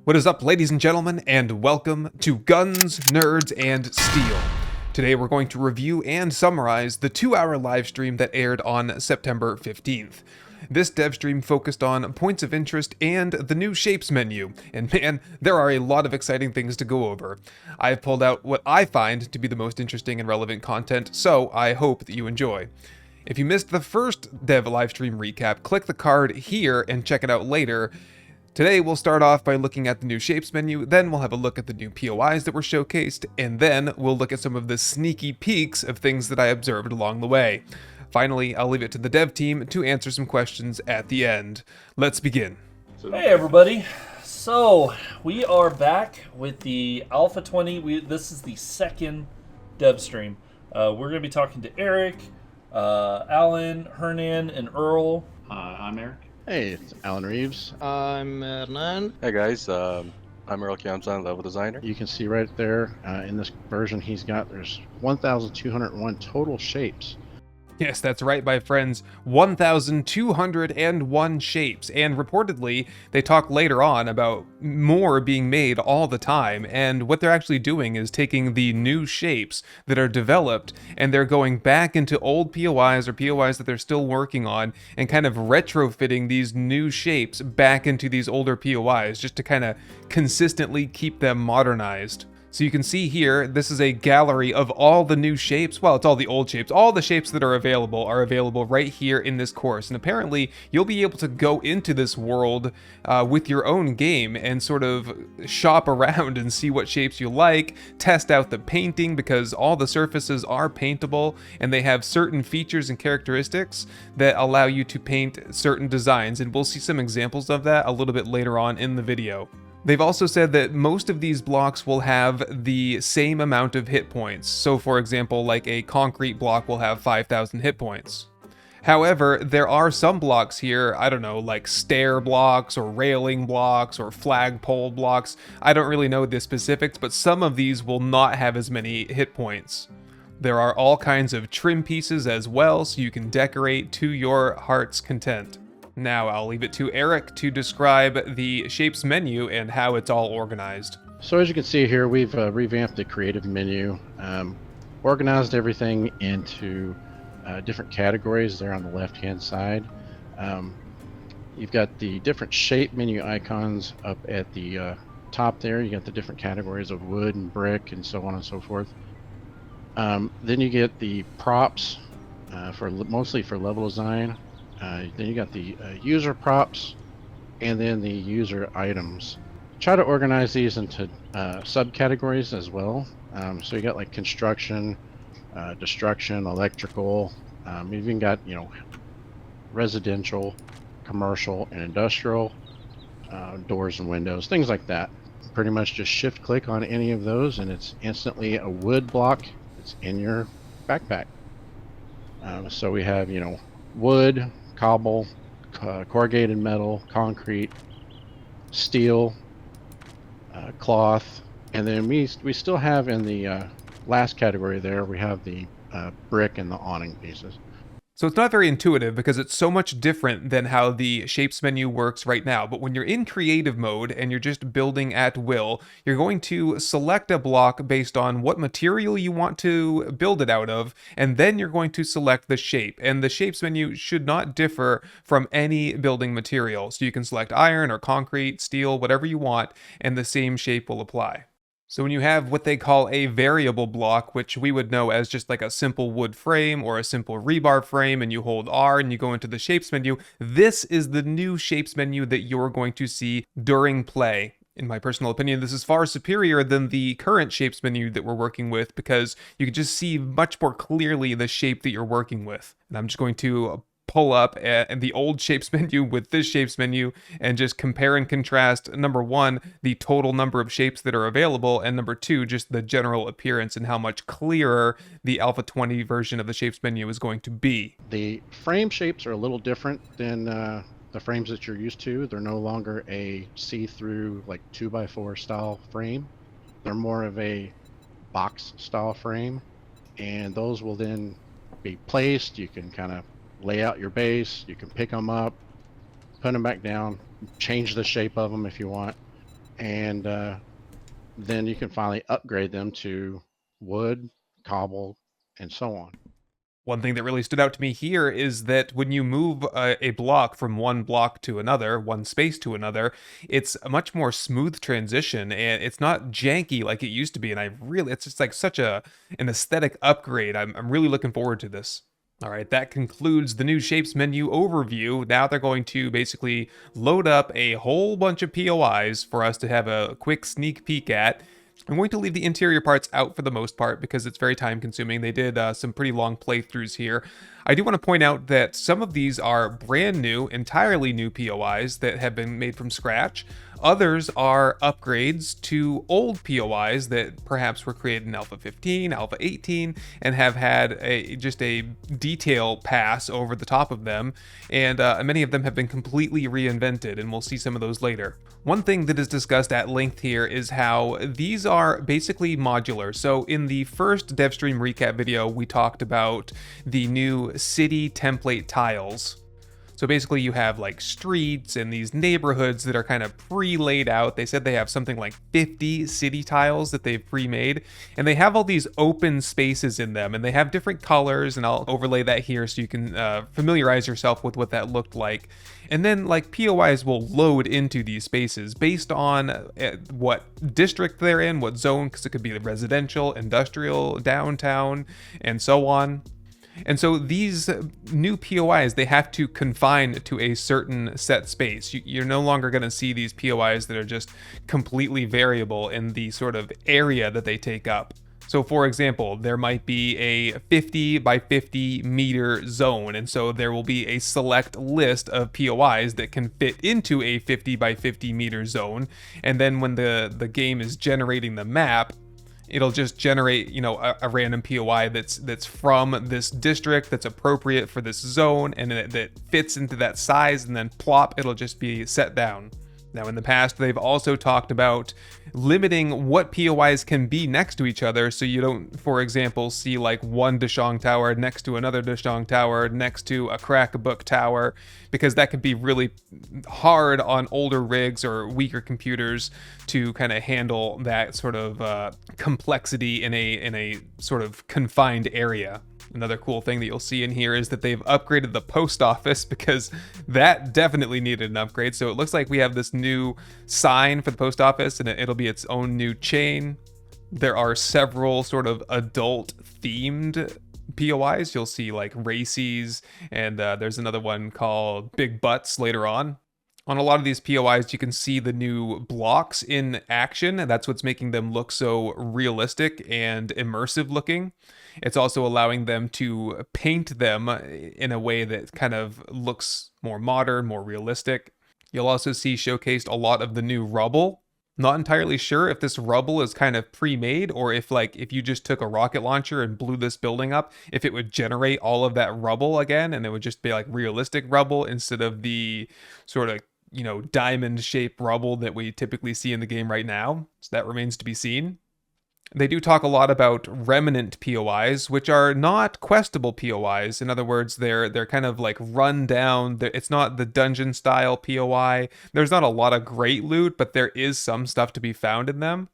What is up, ladies and gentlemen, and welcome to Guns, Nerds, and Steel. Today we're going to review and summarize the 2-hour live stream that aired on September 15th. This dev stream focused on points of interest and the new shapes menu, and man, there are a lot of exciting things to go over. I've pulled out what I find to be the most interesting and relevant content, so I hope that you enjoy. If you missed the first dev livestream recap, click the card here and check it out later. Today we'll start off by looking at the new shapes menu, then we'll have a look at the new POIs that were showcased, and then we'll look at some of the sneaky peeks of things that I observed along the way. Finally, I'll leave it to the dev team to answer some questions at the end. Let's begin. Hey everybody, so we are back with the Alpha 20. This is the second dev stream. We're going to be talking to Eric, Alan, Hernan, and Earl. I'm Eric. Hey, it's Alan Reeves. I'm Hernan. Hey guys, I'm Earl Kiamsan, level designer. You can see right there in this version there's 1,201 total shapes. Yes, that's right, my friends. 1,201 shapes, and reportedly, they talk later on about more being made all the time, and what they're actually doing is taking the new shapes that are developed, and they're going back into old POIs or POIs that they're still working on, and kind of retrofitting these new shapes back into these older POIs, just to kind of consistently keep them modernized. So you can see here, this is a gallery of all the new shapes. Well, it's all the old shapes. All the shapes that are available right here in this course. And apparently, you'll be able to go into this world with your own game and sort of shop around and see what shapes you like, test out the painting because all the surfaces are paintable and they have certain features and characteristics that allow you to paint certain designs. And we'll see some examples of that a little bit later on in the video. They've also said that most of these blocks will have the same amount of hit points. So for example, like a concrete block will have 5,000 hit points. However, there are some blocks here, I don't know, like stair blocks or railing blocks or flagpole blocks. I don't really know the specifics, but some of these will not have as many hit points. There are all kinds of trim pieces as well, so you can decorate to your heart's content. Now I'll leave it to Eric to describe the shapes menu and how it's all organized. So as you can see here, we've revamped the creative menu, organized everything into different categories there on the left-hand side. You've got the different shape menu icons up at the top there. You got the different categories of wood and brick and so on and so forth. Then you get the props mostly for level design. Then you got the user props and then the user items. Try to organize these into subcategories as well. So you got like construction, destruction, electrical. You've even got, residential, commercial, and industrial, doors and windows, things like that. Pretty much just shift click on any of those and it's instantly a wood block that's in your backpack. So we have, wood, cobble, corrugated metal, concrete, steel, cloth, and then we still have in the last category there, we have the brick and the awning pieces. So it's not very intuitive because it's so much different than how the shapes menu works right now. But when you're in creative mode and you're just building at will, you're going to select a block based on what material you want to build it out of, and then you're going to select the shape. And the shapes menu should not differ from any building material. So you can select iron or concrete, steel, whatever you want, and the same shape will apply. So when you have what they call a variable block, which we would know as just like a simple wood frame or a simple rebar frame, and you hold R and you go into the shapes menu, this is the new shapes menu that you're going to see during play. In my personal opinion, this is far superior than the current shapes menu that we're working with because you can just see much more clearly the shape that you're working with. And I'm just going to pull up the old shapes menu with this shapes menu and just compare and contrast, number one, the total number of shapes that are available, and number two, just the general appearance and how much clearer the Alpha 20 version of the shapes menu is going to be. The frame shapes are a little different than the frames that you're used to. They're no longer a see-through like 2x4 style frame. They're more of a box style frame, and those will then be placed. You can kind of lay out your base, you can pick them up, put them back down, change the shape of them if you want. and then you can finally upgrade them to wood, cobble, and so on. One thing that really stood out to me here is that when you move a block from one block to another, one space to another, it's a much more smooth transition, and it's not janky like it used to be. And it's just like such an aesthetic upgrade. I'm really looking forward to this. All right, that concludes the new shapes menu overview. Now they're going to basically load up a whole bunch of POIs for us to have a quick sneak peek at. I'm going to leave the interior parts out for the most part because it's very time consuming. They did some pretty long playthroughs here. I do want to point out that some of these are brand new, entirely new POIs that have been made from scratch. Others are upgrades to old POIs that perhaps were created in Alpha 15, Alpha 18, and have had just a detail pass over the top of them. And many of them have been completely reinvented, and we'll see some of those later. One thing that is discussed at length here is how these are basically modular. So in the first DevStream recap video, we talked about the new city template tiles. So basically you have like streets and these neighborhoods that are kind of pre-laid out. They said they have something like 50 city tiles that they've pre-made, and they have all these open spaces in them, and they have different colors, and I'll overlay that here so you can familiarize yourself with what that looked like. And then like POIs will load into these spaces based on what district they're in, what zone, because it could be residential, industrial, downtown, and so on. And so these new POIs, they have to confine to a certain set space. You're no longer going to see these POIs that are just completely variable in the sort of area that they take up. So for example, there might be a 50 by 50 meter zone, and so there will be a select list of POIs that can fit into a 50 by 50 meter zone. And then when the game is generating the map, it'll just generate, a random POI that's from this district that's appropriate for this zone and that fits into that size, and then plop, it'll just be set down. Now, in the past, they've also talked about limiting what POIs can be next to each other, so you don't, for example, see like one Dashong tower next to another Dashong tower next to a Crack-a-Book tower, because that could be really hard on older rigs or weaker computers to kind of handle that sort of complexity in a sort of confined area. Another cool thing that you'll see in here is that they've upgraded the post office, because that definitely needed an upgrade. So it looks like we have this new sign for the post office, and it'll be its own new chain. There are several sort of adult themed POIs. You'll see like racies, and there's another one called Big Butts later on. On a lot of these POIs, you can see the new blocks in action, and that's what's making them look so realistic and immersive looking. It's also allowing them to paint them in a way that kind of looks more modern, more realistic. You'll also see showcased a lot of the new rubble. Not entirely sure if this rubble is kind of pre-made, or if you just took a rocket launcher and blew this building up, if it would generate all of that rubble again, and it would just be like realistic rubble instead of the sort of diamond shaped rubble that we typically see in the game right now. So that remains to be seen. They do talk a lot about remnant POIs, which are not questable POIs. In other words, they're kind of like run down. It's not the dungeon style POI. There's not a lot of great loot, but there is some stuff to be found in them.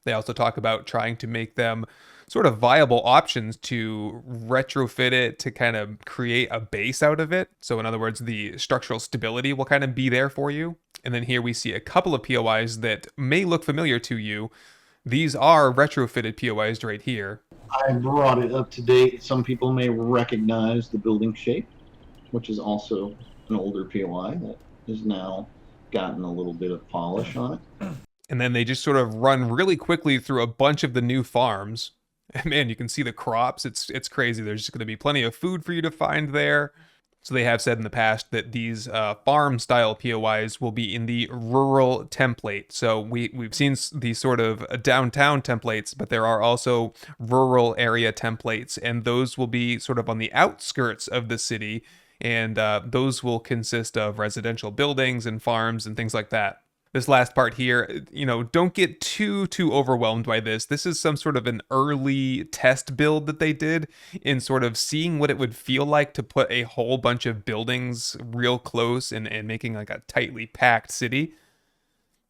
They also talk about trying to make them sort of viable options to retrofit it to kind of create a base out of it. So in other words, the structural stability will kind of be there for you. And then here we see a couple of POIs that may look familiar to you. These are retrofitted POIs right here. I brought it up to date. Some people may recognize the building shape, which is also an older POI that has now gotten a little bit of polish on it. And then they just sort of run really quickly through a bunch of the new farms. And man, you can see the crops. It's crazy. There's just going to be plenty of food for you to find there. So they have said in the past that these farm-style POIs will be in the rural template. So we've seen these sort of downtown templates, but there are also rural area templates, and those will be sort of on the outskirts of the city, and those will consist of residential buildings and farms and things like that. This last part here, don't get too overwhelmed by this. This is some sort of an early test build that they did in sort of seeing what it would feel like to put a whole bunch of buildings real close and making like a tightly packed city.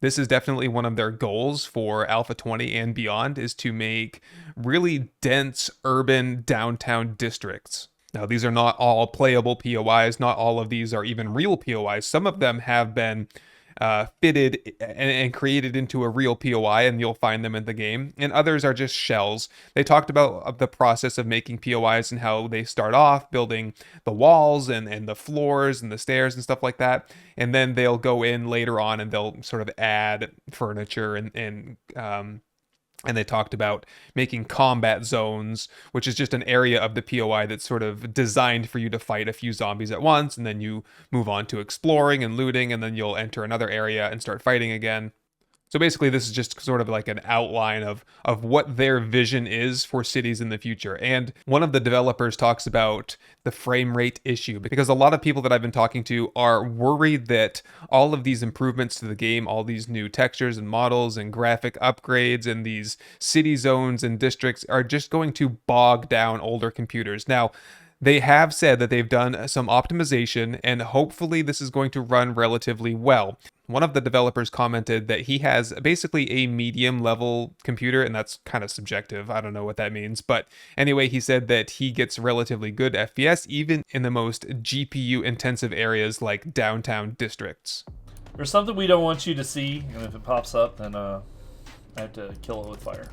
This is definitely one of their goals for Alpha 20 and beyond, is to make really dense urban downtown districts. Now, these are not all playable POIs. Not all of these are even real POIs. Some of them have been fitted and created into a real POI, and you'll find them in the game. And others are just shells. They talked about the process of making POIs and how they start off building the walls and the floors and the stairs and stuff like that. And then they'll go in later on and they'll sort of add furniture and they talked about making combat zones, which is just an area of the POI that's sort of designed for you to fight a few zombies at once, and then you move on to exploring and looting, and then you'll enter another area and start fighting again. So basically, this is just sort of like an outline of what their vision is for cities in the future. And one of the developers talks about the frame rate issue, because a lot of people that I've been talking to are worried that all of these improvements to the game, all these new textures and models and graphic upgrades and these city zones and districts are just going to bog down older computers. Now, they have said that they've done some optimization, and hopefully this is going to run relatively well. One of the developers commented that he has basically a medium level computer, and that's kind of subjective. I don't know what that means. But anyway, he said that he gets relatively good FPS, even in the most GPU intensive areas like downtown districts. There's something we don't want you to see, and if it pops up, then I have to kill it with fire.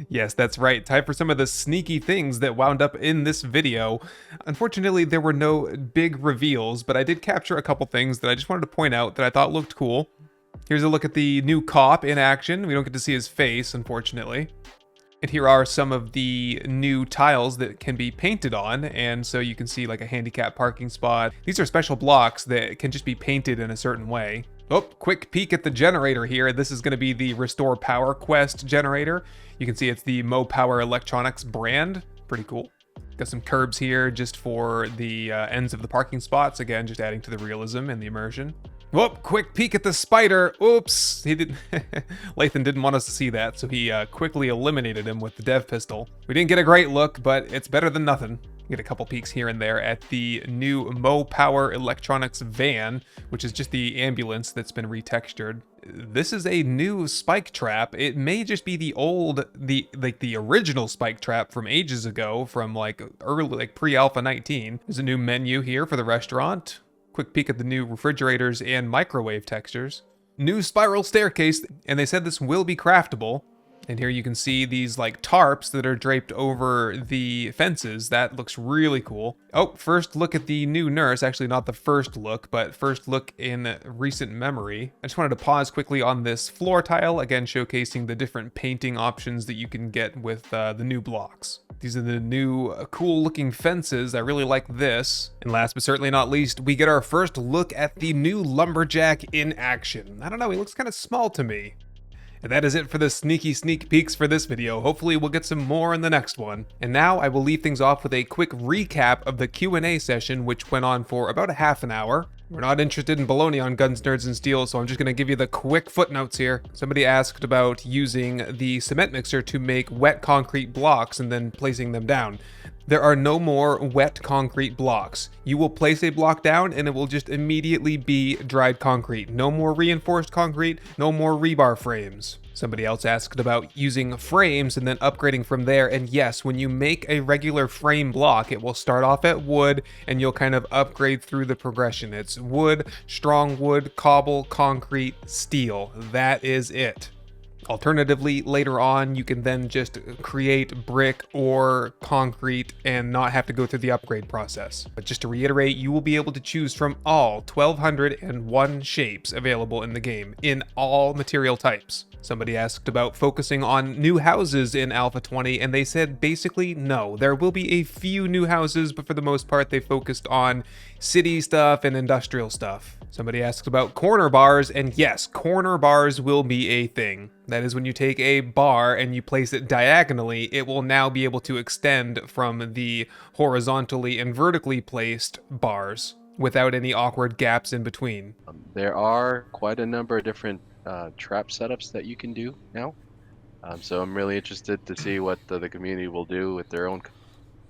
Yes, that's right. Time for some of the sneaky things that wound up in this video. Unfortunately, there were no big reveals, but I did capture a couple things that I just wanted to point out that I thought looked cool. Here's a look at the new cop in action. We don't get to see his face, unfortunately. And here are some of the new tiles that can be painted on, and so you can see like a handicap parking spot. These are special blocks that can just be painted in a certain way. Oh, quick peek at the generator here. This is going to be the Restore Power Quest generator. You can see it's the Mo Power Electronics brand. Pretty cool. Got some curbs here just for the ends of the parking spots. Again, just adding to the realism and the immersion. Whoop, quick peek at the spider. Oops, he didn't. Lathan didn't want us to see that, so he quickly eliminated him with the dev pistol. We didn't get a great look, but it's better than nothing. Get a couple peeks here and there at the new Mo Power Electronics van, which is just the ambulance that's been retextured. This is a new spike trap. It may just be the original spike trap from ages ago, from like early, like pre-alpha 19. There's a new menu here for the restaurant. Quick peek at the new refrigerators and microwave textures. New spiral staircase, and they said this will be craftable. And here you can see these like tarps that are draped over the fences. That looks really cool. Oh, first look at the new nurse. Actually, not the first look, but first look in recent memory. I just wanted to pause quickly on this floor tile, again showcasing the different painting options that you can get with the new blocks. These are the new cool looking fences. I really like this. And last but certainly not least, we get our first look at the new lumberjack in action. I don't know, he looks kind of small to me. And that is it for the sneaky sneak peeks for this video. Hopefully we'll get some more in the next one. And now I will leave things off with a quick recap of the Q&A session, which went on for about a half an hour. We're not interested in baloney on Guns, Nerds, and Steel, so I'm just going to give you the quick footnotes here. Somebody asked about using the cement mixer to make wet concrete blocks and then placing them down. There are no more wet concrete blocks. You will place a block down and it will just immediately be dried concrete. No more reinforced concrete, no more rebar frames. Somebody else asked about using frames and then upgrading from there. And yes, when you make a regular frame block, it will start off at wood and you'll kind of upgrade through the progression. It's wood, strong wood, cobble, concrete, steel. That is it. Alternatively, later on, you can then just create brick or concrete and not have to go through the upgrade process. But just to reiterate, you will be able to choose from all 1,201 shapes available in the game, in all material types. Somebody asked about focusing on new houses in Alpha 20, and they said basically no. There will be a few new houses, but for the most part, they focused on city stuff and industrial stuff. Somebody asked about corner bars, and yes, corner bars will be a thing. That is when you take a bar and you place it diagonally, it will now be able to extend from the horizontally and vertically placed bars without any awkward gaps in between. There are quite a number of different trap setups that you can do now. So I'm really interested to see what the community will do with their own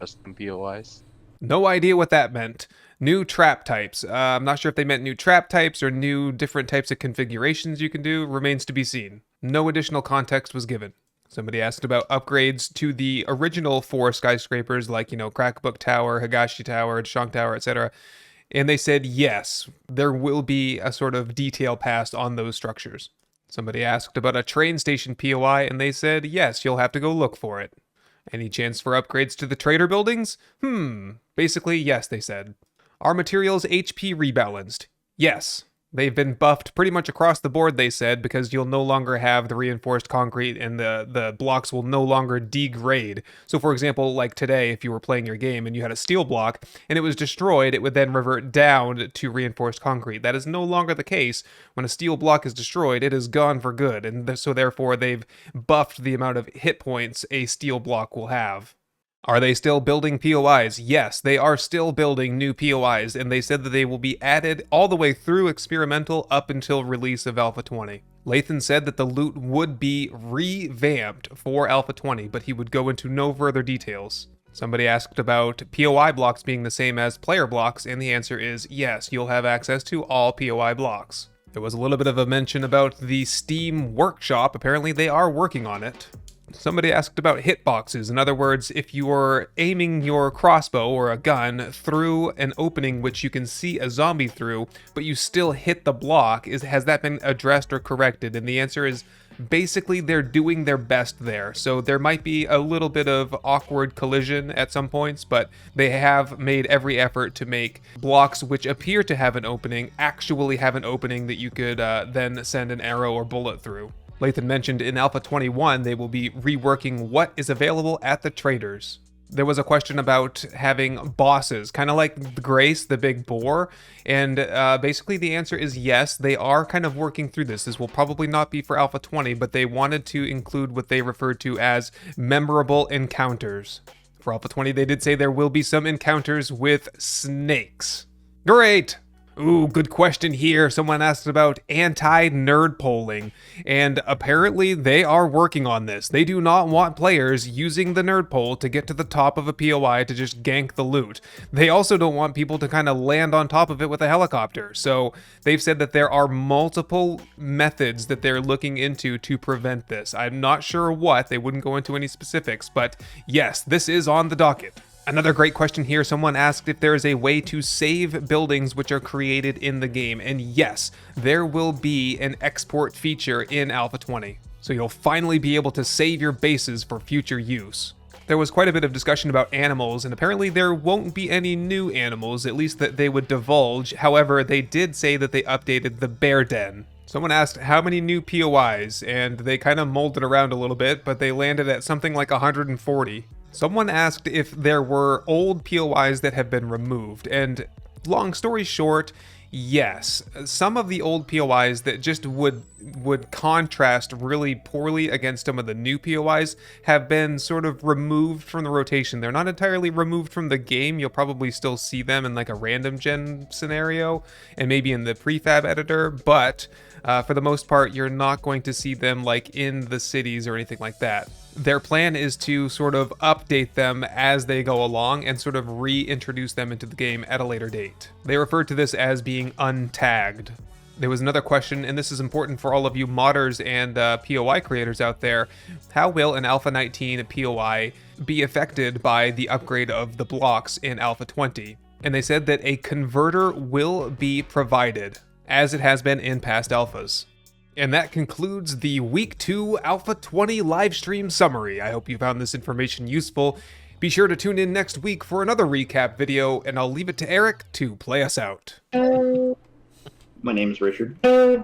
custom POIs. No idea what that meant. New trap types. I'm not sure if they meant new trap types or new different types of configurations you can do. Remains to be seen. No additional context was given. Somebody asked about upgrades to the original 4 skyscrapers like, Crackbook Tower, Higashi Tower, Shonk Tower, etc. And they said yes, there will be a sort of detail passed on those structures. Somebody asked about a train station POI, and they said yes, you'll have to go look for it. Any chance for upgrades to the trader buildings? Basically, yes, they said. Are materials HP rebalanced? Yes. They've been buffed pretty much across the board, they said, because you'll no longer have the reinforced concrete and the blocks will no longer degrade. So for example, like today, if you were playing your game and you had a steel block and it was destroyed, it would then revert down to reinforced concrete. That is no longer the case. When a steel block is destroyed, it is gone for good. And so therefore, they've buffed the amount of hit points a steel block will have. Are they still building POIs? Yes, they are still building new POIs, and they said that they will be added all the way through experimental up until release of Alpha 20. Lathan said that the loot would be revamped for Alpha 20, but he would go into no further details. Somebody asked about POI blocks being the same as player blocks, and the answer is yes, you'll have access to all POI blocks. There was a little bit of a mention about the Steam workshop. Apparently they are working on it. Somebody asked about hitboxes. In other words, if you are aiming your crossbow or a gun through an opening which you can see a zombie through, but you still hit the block, has that been addressed or corrected? And the answer is basically they're doing their best there. So there might be a little bit of awkward collision at some points, but they have made every effort to make blocks which appear to have an opening actually have an opening that you could then send an arrow or bullet through. Lathan mentioned in Alpha 21 they will be reworking what is available at the traders. There was a question about having bosses, kind of like the Grace, the big boar, and basically the answer is yes, they are kind of working through this. This will probably not be for Alpha 20, but they wanted to include what they referred to as memorable encounters. For Alpha 20, they did say there will be some encounters with snakes. Great! Ooh, good question here. Someone asked about anti-nerd polling, and apparently they are working on this. They do not want players using the nerd poll to get to the top of a POI to just gank the loot. They also don't want people to kind of land on top of it with a helicopter. So they've said that there are multiple methods that they're looking into to prevent this. I'm not sure what, they wouldn't go into any specifics, but yes, this is on the docket. Another great question here, someone asked if there is a way to save buildings which are created in the game, and yes, there will be an export feature in Alpha 20. So you'll finally be able to save your bases for future use. There was quite a bit of discussion about animals, and apparently there won't be any new animals, at least that they would divulge. However, they did say that they updated the bear den. Someone asked how many new POIs, and they kind of molded around a little bit, but they landed at something like 140. Someone asked if there were old POIs that have been removed, and long story short, yes. Some of the old POIs that just would contrast really poorly against some of the new POIs have been sort of removed from the rotation. They're not entirely removed from the game. You'll probably still see them in like a random gen scenario and maybe in the prefab editor, but for the most part, you're not going to see them like in the cities or anything like that. Their plan is to sort of update them as they go along and sort of reintroduce them into the game at a later date. They refer to this as being untagged. There was another question, and this is important for all of you modders and POI creators out there. How will an Alpha 19 POI be affected by the upgrade of the blocks in Alpha 20? And they said that a converter will be provided, as it has been in past alphas. And that concludes the Week 2 Alpha 20 livestream summary. I hope you found this information useful. Be sure to tune in next week for another recap video, and I'll leave it to Eric to play us out. My name is Richard. Oof.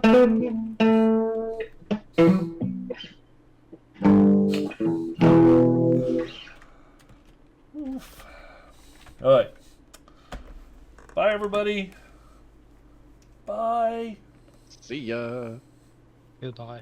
All right. Bye, everybody. Bye. See ya. Goodbye.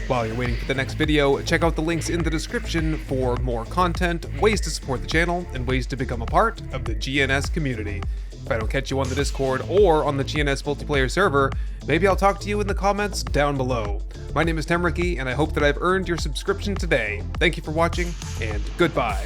While you're waiting for the next video, check out the links in the description for more content, ways to support the channel, and ways to become a part of the GNS community. If I don't catch you on the Discord or on the GNS multiplayer server, maybe I'll talk to you in the comments down below. My name is Temriki, and I hope that I've earned your subscription today. Thank you for watching, and goodbye.